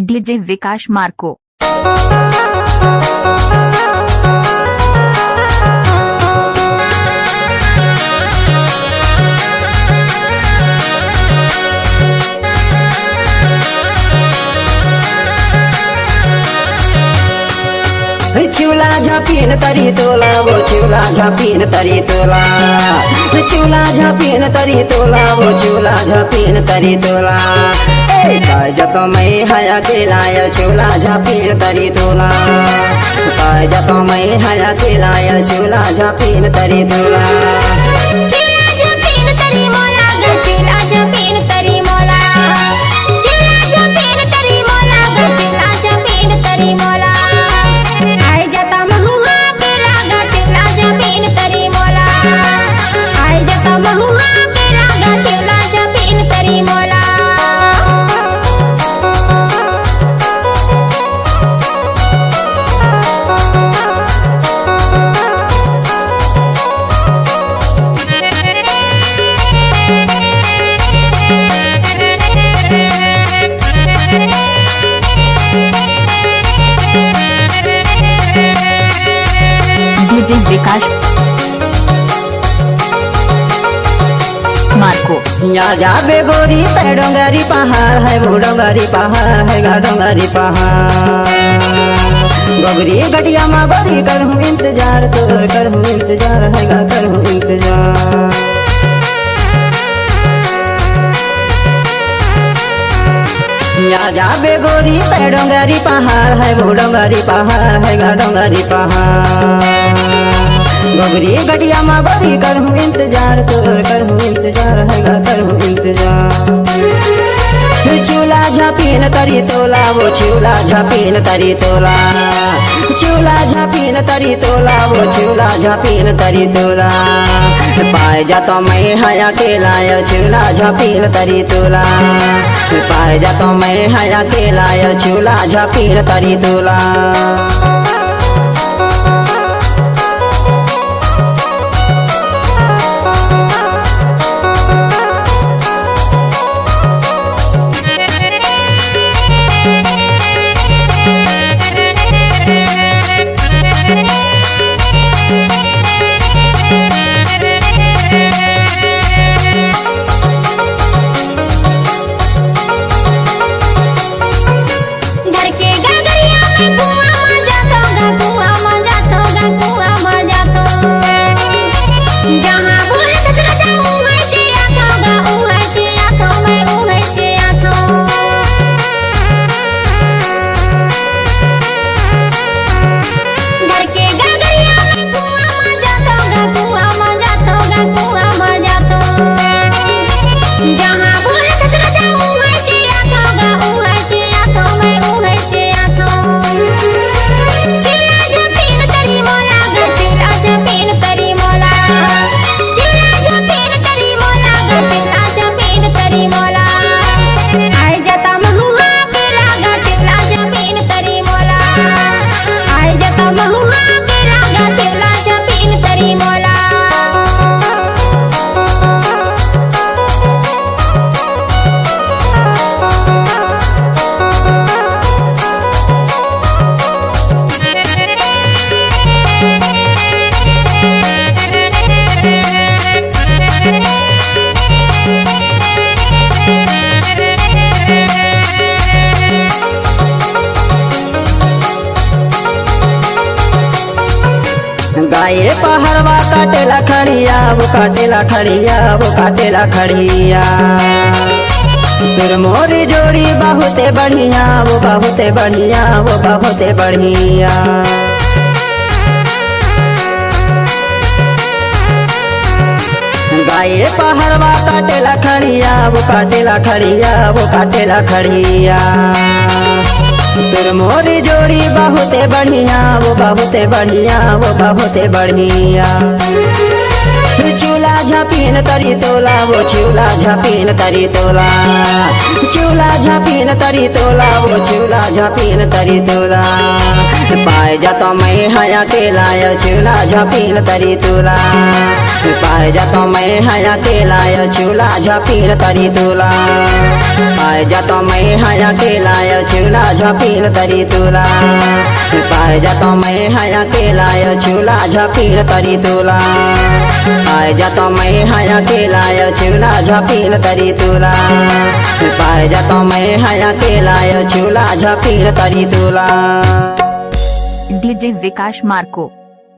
DJ विकास Marco. चिउला झापिन तरी तोला वो चिउला झापिन तरी तोला चिउला झापिन तरी तोला वो चिउला झापिन तरी तोला काय जतो मै हया केलाय चिउला झापिन तरी तोला काय जतो मै हया केलाय चिउला झापिन तरी तोला चिउला झापिन तरी मोला ग चिउला झापिन तरी मोला चिउला झापिन तरी मोला ग चिउला झापिन तरी मोला आय जता महुआ केला ग चिउला झापिन तरी मोला आय जता महुआ केला ग चिउला झापिन तरी मोला डीजे विकास मार्को। यहाँ जाबे गोरी पे डोंगरी पहाड़ है वो डोंगरी पहाड़ है गा डोंगरी पहाड़ गोगरी गटिया माँ गोरी करहूँ इंतजार तोर करहूँ इंतजार है गा करहूँ इंतजार यहाँ जाबे गोरी पे डोंगरी पहाड़ है वो डोंगरी पहाड़ है गा डोंगरी पहाड़ गोगरी गटिया माँ गोरी करहूँ इंतजार तोर करहूँ इंतजार है गा करहूँ इंतजार चिउला झापिन तरी तोला वो चिउला झापिन तरी तोला चिउला झापिन तरी तोला वो चिउला झापिन तरी तोला पाए जातो मैं हया केलाय चिउला झापिन तरी तोला पाए जातो मैं हया केलाय चिउला झापिन तरी तोला घर के गगरिया में कुआं में जातो गा कुआं में जातो गा कुआं में जातो जहाँ बोले कचरा जाऊँ है चिया तो गा ऊ है चिया तो मैं ऊ है चिया तो घर के गगरिया में कुआं में जातो गा कुआं में जातो गा कुआं में जातो जहाँ बोले कचरा जाऊँ है चिया तो गा ऊ है चिया तो मैं ऊ है चिया तो चिउला झापिन तरी मोला ग चिउला झापिन तरी मोला चिउला झापिन तरी मोला ग चिउला झापिन तरी मोला आय जता महुआ केला ग चिउला झापिन तरी मोला आय जता महुआ केला ग चिउला झापिन तरी मोला गाये पहरवा काटेला खड़िया वो काटेला खड़िया वो काटेला खड़िया तुर मोरी जोड़ी बहुते बढ़िया वो बहुते बढ़िया वो बहुते बढ़िया गाये पहरवा काटेला खड़िया वो काटेला खड़िया वो काटेला खड़िया तुर मोरी जोड़ी बहुते बढ़िया वो बहुते बढ़िया वो बहुते बढ़िया चिउला झापिन तरी तोला वो चिउला झापिन तरी तोला चिउला झापिन तरी तोला वो चिउला झापिन तरी तोला पाय जातो मैं हया केला चूला झपील तरी तुला पाय जातो मैं हया केला चूला झपील तरी तुला पाय जातो मैं हया केला चूला झपील तरी तुला पाय जातो मैं हया केला चूला झपील तरी तुला पाय जातो मैं हया केला चूला झपील तरी तुला पाय जातो मैं हया केला चूला झपील तरी तुला डीजे विकास मार्को।